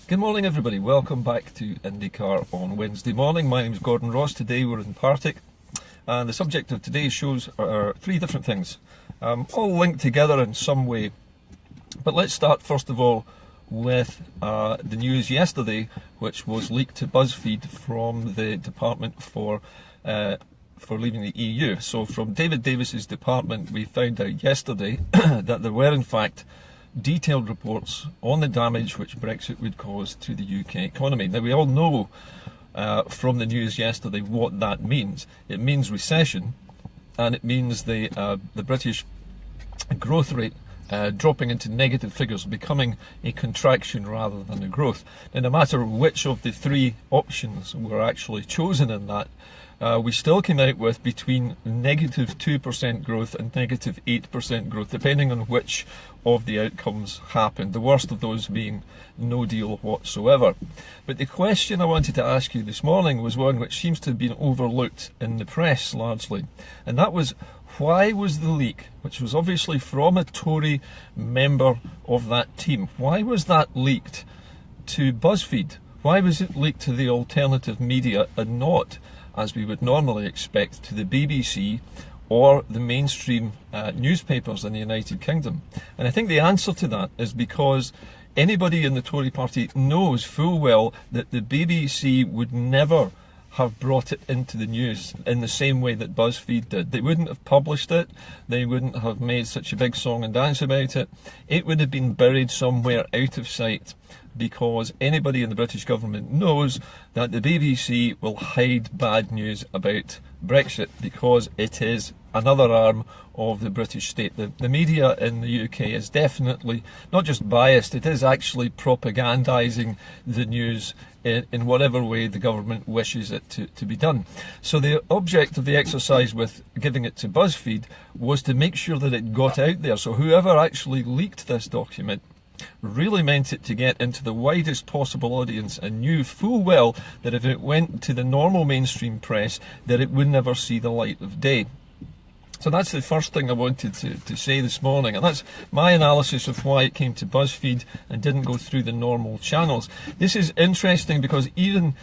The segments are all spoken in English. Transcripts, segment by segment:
Good morning everybody, welcome back to Indycar on Wednesday morning. My name is Gordon Ross. Today we're in Partick and the subject of today's shows are three different things, all linked together in some way. But let's start first of all with the news yesterday, which was leaked to Buzzfeed from the Department for leaving the EU. So from David Davis's department we found out yesterday that there were in fact detailed reports on the damage which Brexit would cause to the UK economy. Now we all know from the news yesterday what that means. It means recession, and it means the British growth rate dropping into negative figures, becoming a contraction rather than a growth. Now no matter which of the three options were actually chosen in that, we still came out with between negative 2% growth and negative 8% growth, depending on which of the outcomes happened, the worst of those being no deal whatsoever. But the question I wanted to ask you this morning was one which seems to have been overlooked in the press largely, and that was, why was the leak, which was obviously from a Tory member of that team, why was that leaked to Buzzfeed? Why was it leaked to the alternative media and not, as we would normally expect, to the BBC or the mainstream newspapers in the United Kingdom? And I think the answer to that is because anybody in the Tory party knows full well that the BBC would never have brought it into the news in the same way that BuzzFeed did. They wouldn't have published it, they wouldn't have made such a big song and dance about it. It would have been buried somewhere out of sight, because anybody in the British government knows that the BBC will hide bad news about Brexit because it is another arm of the British state. The media in the UK is definitely not just biased, it is actually propagandising the news in whatever way the government wishes it to be done. So the object of the exercise with giving it to BuzzFeed was to make sure that it got out there. So whoever actually leaked this document really meant it to get into the widest possible audience and knew full well that if it went to the normal mainstream press that it would never see the light of day. So that's the first thing I wanted to say this morning, and that's my analysis of why it came to BuzzFeed and didn't go through the normal channels. This is interesting because even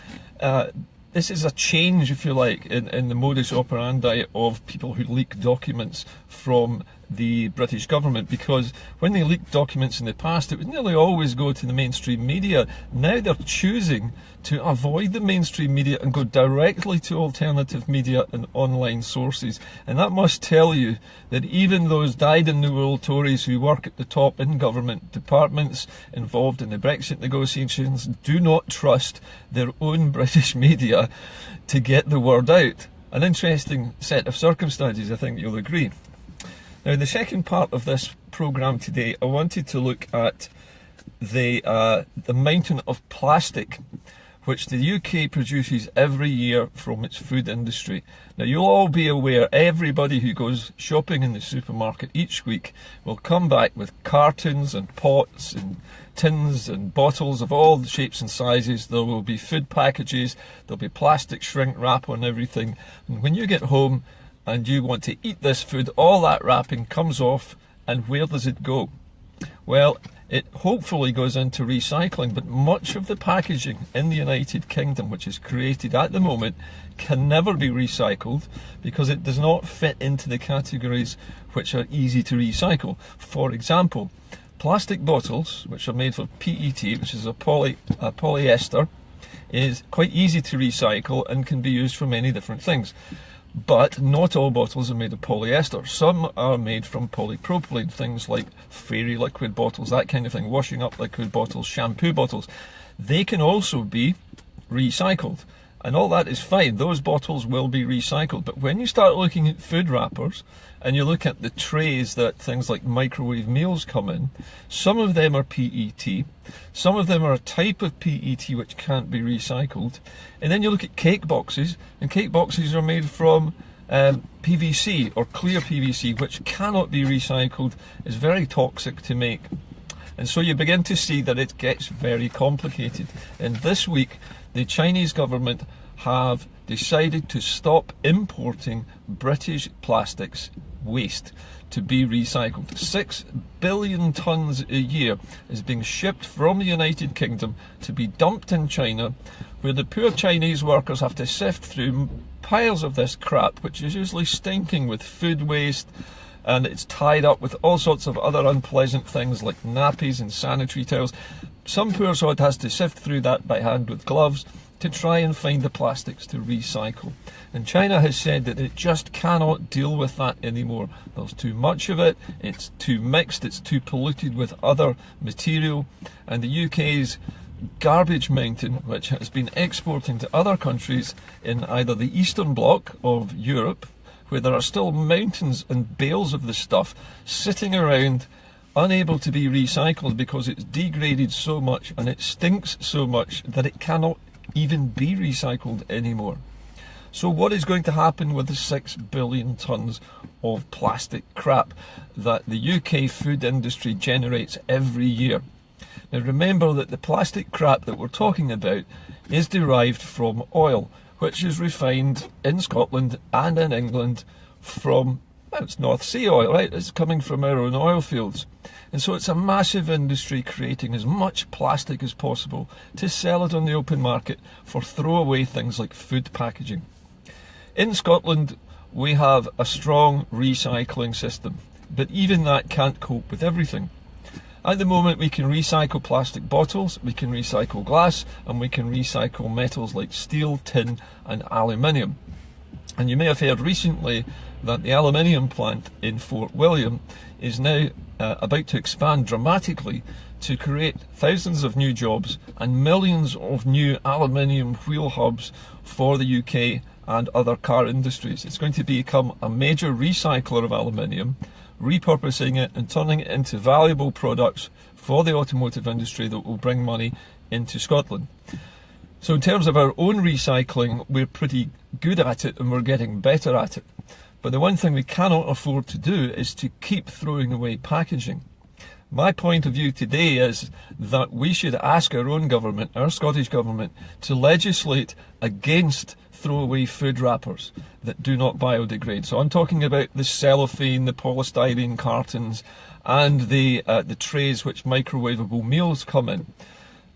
this is a change, if you like, in the modus operandi of people who leak documents from the British government, because when they leaked documents in the past it would nearly always go to the mainstream media. Now they're choosing to avoid the mainstream media and go directly to alternative media and online sources, and that must tell you that even those dyed-in-the-wool Tories who work at the top in government departments involved in the Brexit negotiations do not trust their own British media to get the word out. An interesting set of circumstances, I think you'll agree. Now, in the second part of this programme today, I wanted to look at the mountain of plastic which the UK produces every year from its food industry. Now, you'll all be aware, everybody who goes shopping in the supermarket each week will come back with cartons and pots and tins and bottles of all the shapes and sizes. There will be food packages, there'll be plastic shrink wrap on everything, and when you get home and you want to eat this food, all that wrapping comes off, and where does it go? Well, it hopefully goes into recycling, but much of the packaging in the United Kingdom, which is created at the moment, can never be recycled because it does not fit into the categories which are easy to recycle. For example, plastic bottles, which are made for PET, which is a polyester, is quite easy to recycle and can be used for many different things. But not all bottles are made of polyester. Some are made from polypropylene, things like fairy liquid bottles, that kind of thing, washing up liquid bottles, shampoo bottles. They can also be recycled, and all that is fine. Those bottles will be recycled. But when you start looking at food wrappers and you look at the trays that things like microwave meals come in, some of them are PET, some of them are a type of PET which can't be recycled, and then you look at cake boxes, and cake boxes are made from PVC or clear PVC, which cannot be recycled, is very toxic to make. And so you begin to see that it gets very complicated. And this week the Chinese government have decided to stop importing British plastics waste to be recycled. 6 billion tonnes a year is being shipped from the United Kingdom to be dumped in China, where the poor Chinese workers have to sift through piles of this crap, which is usually stinking with food waste, and it's tied up with all sorts of other unpleasant things like nappies and sanitary towels. Some poor sod has to sift through that by hand with gloves to try and find the plastics to recycle. And China has said that it just cannot deal with that anymore. There's too much of it, it's too mixed, it's too polluted with other material, and the UK's garbage mountain, which has been exporting to other countries in either the Eastern Bloc of Europe, where there are still mountains and bales of the stuff sitting around unable to be recycled because it's degraded so much and it stinks so much that it cannot even be recycled anymore. So what is going to happen with the 6 billion tonnes of plastic crap that the UK food industry generates every year? Now remember that the plastic crap that we're talking about is derived from oil, which is refined in Scotland and in England from, well, it's North Sea oil, right? It's coming from our own oil fields. And so it's a massive industry creating as much plastic as possible to sell it on the open market for throwaway things like food packaging. In Scotland, we have a strong recycling system, but even that can't cope with everything. At the moment, we can recycle plastic bottles, we can recycle glass, and we can recycle metals like steel, tin, and aluminium. And you may have heard recently that the aluminium plant in Fort William is now about to expand dramatically to create thousands of new jobs and millions of new aluminium wheel hubs for the UK and other car industries. It's going to become a major recycler of aluminium, repurposing it and turning it into valuable products for the automotive industry that will bring money into Scotland. So in terms of our own recycling, we're pretty good at it and we're getting better at it. But the one thing we cannot afford to do is to keep throwing away packaging. My point of view today is that we should ask our own government, our Scottish government, to legislate against throwaway food wrappers that do not biodegrade. So I'm talking about the cellophane, the polystyrene cartons, and the trays which microwavable meals come in.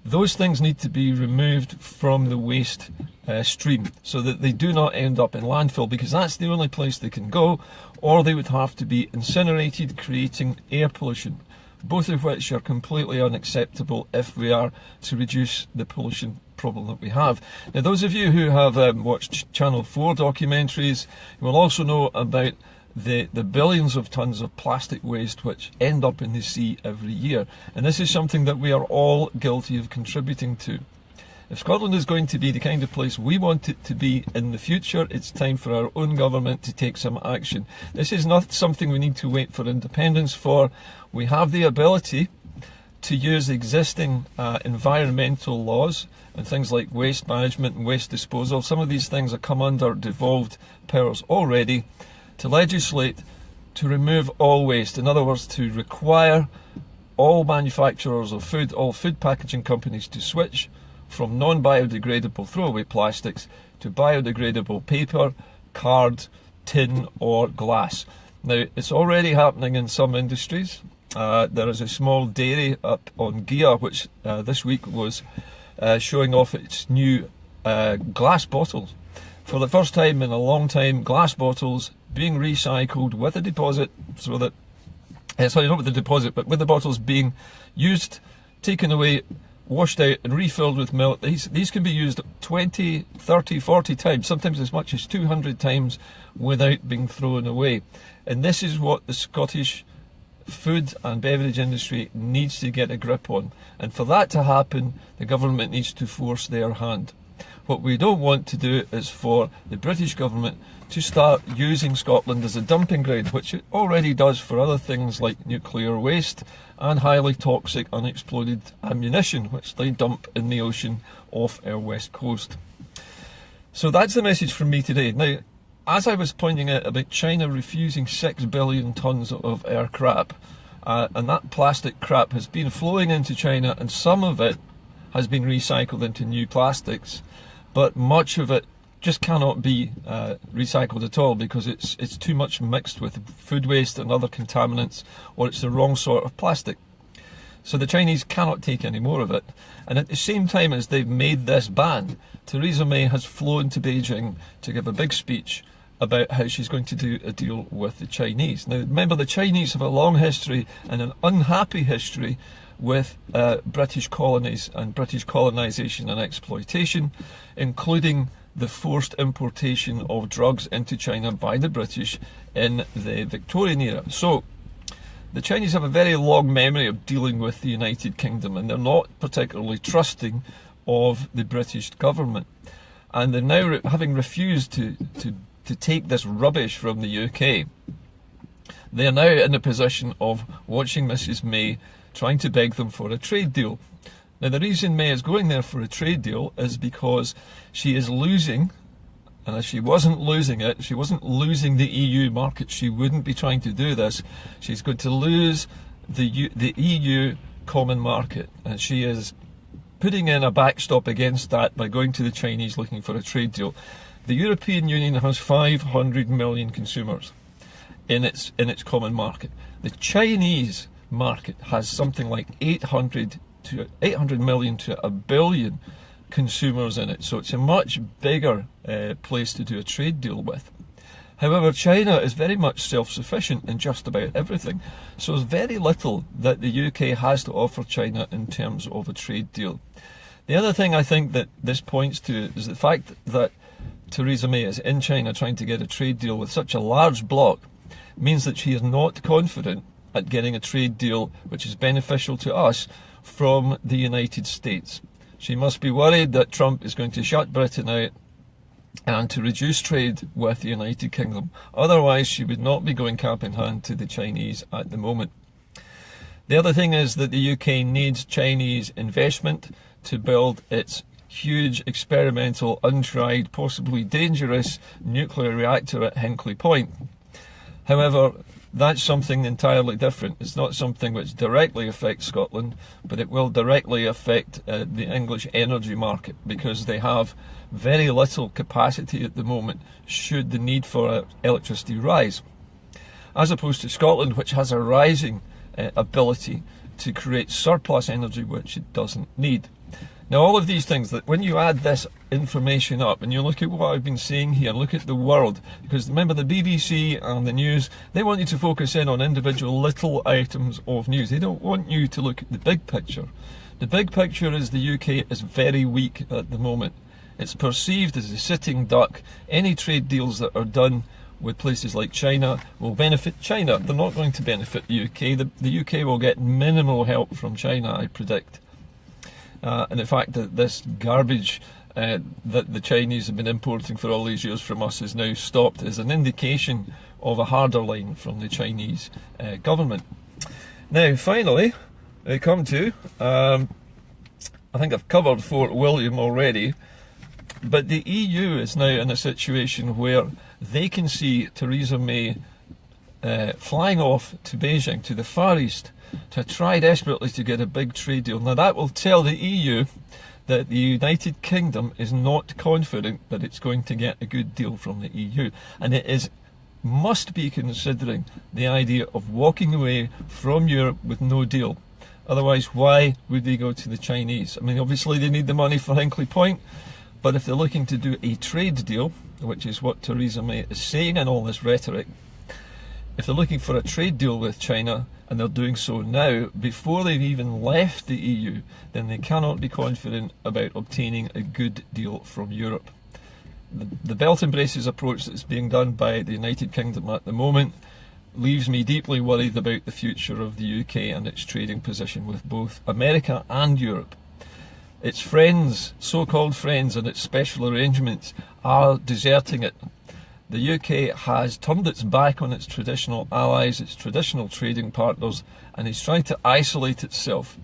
Those things need to be removed from the waste stream so that they do not end up in landfill, because that's the only place they can go, or they would have to be incinerated, creating air pollution, both of which are completely unacceptable if we are to reduce the pollution problem that we have. Now, those of you who have watched Channel 4 documentaries will also know about the billions of tonnes of plastic waste which end up in the sea every year. And this is something that we are all guilty of contributing to. If Scotland is going to be the kind of place we want it to be in the future, it's time for our own government to take some action. This is not something we need to wait for independence for. We have the ability to use existing environmental laws and things like waste management and waste disposal. Some of these things have come under devolved powers already, to legislate to remove all waste. In other words, to require all manufacturers of food, all food packaging companies, to switch from non-biodegradable throwaway plastics to biodegradable paper, card, tin or glass. Now, it's already happening in some industries. There is a small dairy up on Gia which this week was showing off its new glass bottles. For the first time in a long time, glass bottles being recycled with a deposit, so that, sorry, not with the deposit, but with the bottles being used, taken away, washed out and refilled with milk. These can be used 20, 30, 40 times, sometimes as much as 200 times without being thrown away. And this is what the Scottish food and beverage industry needs to get a grip on. And for that to happen, the government needs to force their hand. What we don't want to do is for the British government to start using Scotland as a dumping ground, which it already does for other things like nuclear waste and highly toxic unexploded ammunition, which they dump in the ocean off our west coast. So that's the message from me today. Now, as I was pointing out about China refusing 6 billion tonnes of air crap, and that plastic crap has been flowing into China, and some of it has been recycled into new plastics, but much of it just cannot be recycled at all, because it's too much mixed with food waste and other contaminants, or it's the wrong sort of plastic. So the Chinese cannot take any more of it. And at the same time as they've made this ban, Teresa May has flown to Beijing to give a big speech about how she's going to do a deal with the Chinese. Now remember, the Chinese have a long history and an unhappy history with British colonies and British colonisation and exploitation, including the forced importation of drugs into China by the British in the Victorian era. So the Chinese have a very long memory of dealing with the United Kingdom, and they're not particularly trusting of the British government. And they're now, having refused to take this rubbish from the UK, they are now in a position of watching Mrs May trying to beg them for a trade deal. Now the reason May is going there for a trade deal is because she is losing, and if she wasn't losing it, she wasn't losing the EU market, she wouldn't be trying to do this. She's going to lose the EU common market, and she is putting in a backstop against that by going to the Chinese looking for a trade deal. The European Union has 500 million consumers in its common market. The Chinese market has something like 800 million to a billion consumers in it, so it's a much bigger place to do a trade deal with. However, China is very much self-sufficient in just about everything, so there's very little that the UK has to offer China in terms of a trade deal. The other thing I think that this points to is the fact that Teresa May is in China trying to get a trade deal with such a large bloc means that she is not confident at getting a trade deal which is beneficial to us from the United States. She must be worried that Trump is going to shut Britain out and to reduce trade with the United Kingdom. Otherwise, she would not be going cap in hand to the Chinese at the moment. The other thing is that the UK needs Chinese investment to build its huge experimental, untried, possibly dangerous nuclear reactor at Hinkley Point. However, that's something entirely different. It's not something which directly affects Scotland, but it will directly affect the English energy market, because they have very little capacity at the moment should the need for electricity rise, as opposed to Scotland, which has a rising ability to create surplus energy which it doesn't need. Now all of these things, that when you add this information up and you look at what I've been saying here, look at the world, because remember the BBC and the news, they want you to focus in on individual little items of news. They don't want you to look at the big picture. The big picture is the UK is very weak at the moment. It's perceived as a sitting duck. Any trade deals that are done with places like China will benefit China. They're not going to benefit the UK. The UK will get minimal help from China, I predict. And the fact that this garbage that the Chinese have been importing for all these years from us is now stopped is an indication of a harder line from the Chinese government. Now finally, I come to, I think I've covered Fort William already, but the EU is now in a situation where they can see Teresa May flying off to Beijing, to the Far East, to try desperately to get a big trade deal. Now that will tell the EU that the United Kingdom is not confident that it's going to get a good deal from the EU, and it must be considering the idea of walking away from Europe with no deal. Otherwise, why would they go to the Chinese? I mean, obviously they need the money for Hinkley Point, but if they're looking to do a trade deal, which is what Teresa May is saying in all this rhetoric, if they're looking for a trade deal with China, and they're doing so now before they've even left the EU, then they cannot be confident about obtaining a good deal from Europe. The belt and braces approach that's being done by the United Kingdom at the moment leaves me deeply worried about the future of the UK and its trading position with both America and Europe. Its friends, so-called friends, and its special arrangements are deserting it. The UK has turned its back on its traditional allies, its traditional trading partners, and is trying to isolate itself.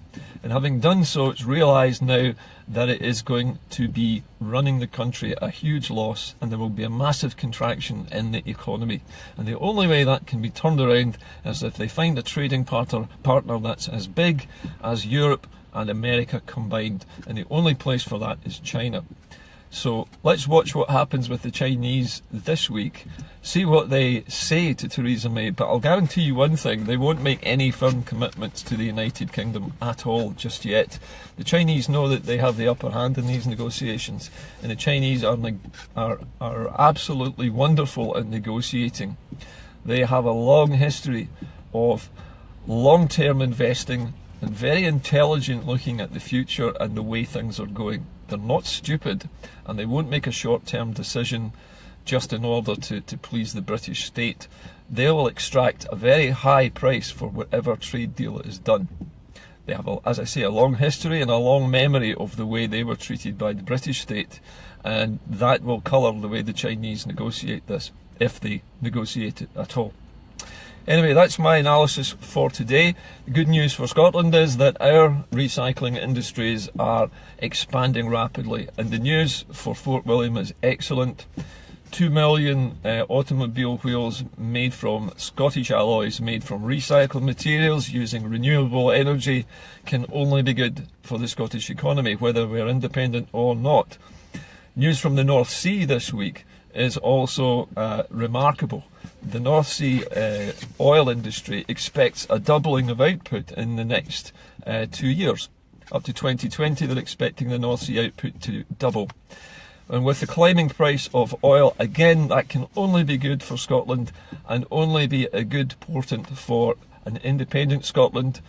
And having done so, it's realised now that it is going to be running the country at a huge loss, and there will be a massive contraction in the economy. And the only way that can be turned around is if they find a trading partner that's as big as Europe and America combined, and the only place for that is China. So let's watch what happens with the Chinese this week, see what they say to Theresa May, but I'll guarantee you one thing, they won't make any firm commitments to the United Kingdom at all just yet. The Chinese know that they have the upper hand in these negotiations, and the Chinese are absolutely wonderful at negotiating. They have a long history of long-term investing and very intelligent looking at the future and the way things are going. They're not stupid, and they won't make a short-term decision just in order to please the British state. They will extract a very high price for whatever trade deal is done. They have, as I say, a long history and a long memory of the way they were treated by the British state, and that will colour the way the Chinese negotiate this, if they negotiate it at all. Anyway, that's my analysis for today. The good news for Scotland is that our recycling industries are expanding rapidly, and the news for Fort William is excellent. 2 million automobile wheels made from Scottish alloys, made from recycled materials using renewable energy, can only be good for the Scottish economy, whether we're independent or not. News from the North Sea this week is also remarkable. The North Sea oil industry expects a doubling of output in the next 2 years. Up to 2020, they're expecting the North Sea output to double. And with the climbing price of oil, again, that can only be good for Scotland and only be a good portent for an independent Scotland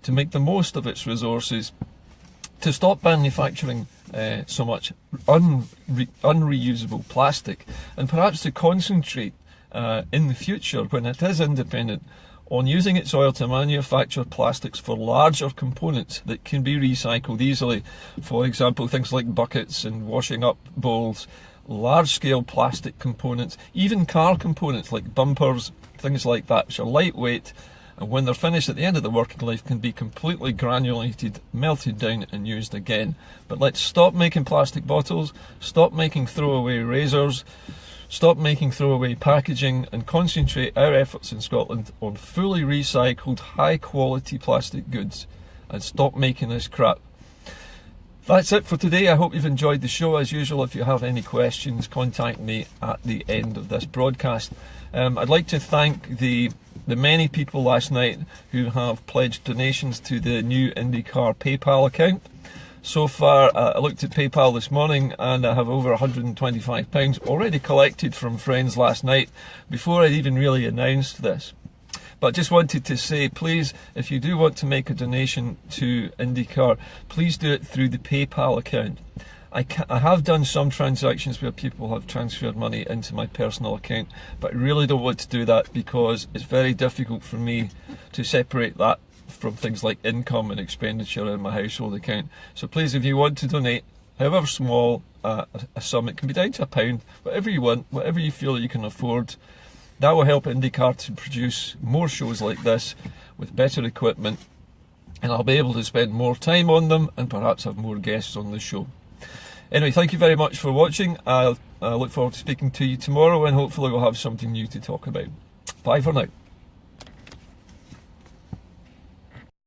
to make the most of its resources, to stop manufacturing so much unreusable plastic, and perhaps to concentrate in the future, when it is independent, on using its oil to manufacture plastics for larger components that can be recycled easily. For example, things like buckets and washing up bowls, large-scale plastic components, even car components like bumpers, things like that, which are lightweight, and when they're finished at the end of the working life can be completely granulated, melted down and used again. But let's stop making plastic bottles, stop making throwaway razors, stop making throwaway packaging, and concentrate our efforts in Scotland on fully recycled, high quality plastic goods, and stop making this crap. That's it for today. I hope you've enjoyed the show. As usual, if you have any questions, contact me at the end of this broadcast. I'd like to thank the many people last night who have pledged donations to the new Indycar PayPal account. So far, I looked at PayPal this morning and I have over £125 already collected from friends last night before I'd even really announced this. But just wanted to say, please, if you do want to make a donation to Indycar, please do it through the PayPal account. I have done some transactions where people have transferred money into my personal account, but I really don't want to do that because it's very difficult for me to separate that from things like income and expenditure in my household account. So please, if you want to donate, however small a sum, it can be down to £1, whatever you want, whatever you feel that you can afford, that will help Indycar to produce more shows like this with better equipment, and I'll be able to spend more time on them and perhaps have more guests on the show. Anyway, thank you very much for watching. I look forward to speaking to you tomorrow, and hopefully we'll have something new to talk about. Bye for now.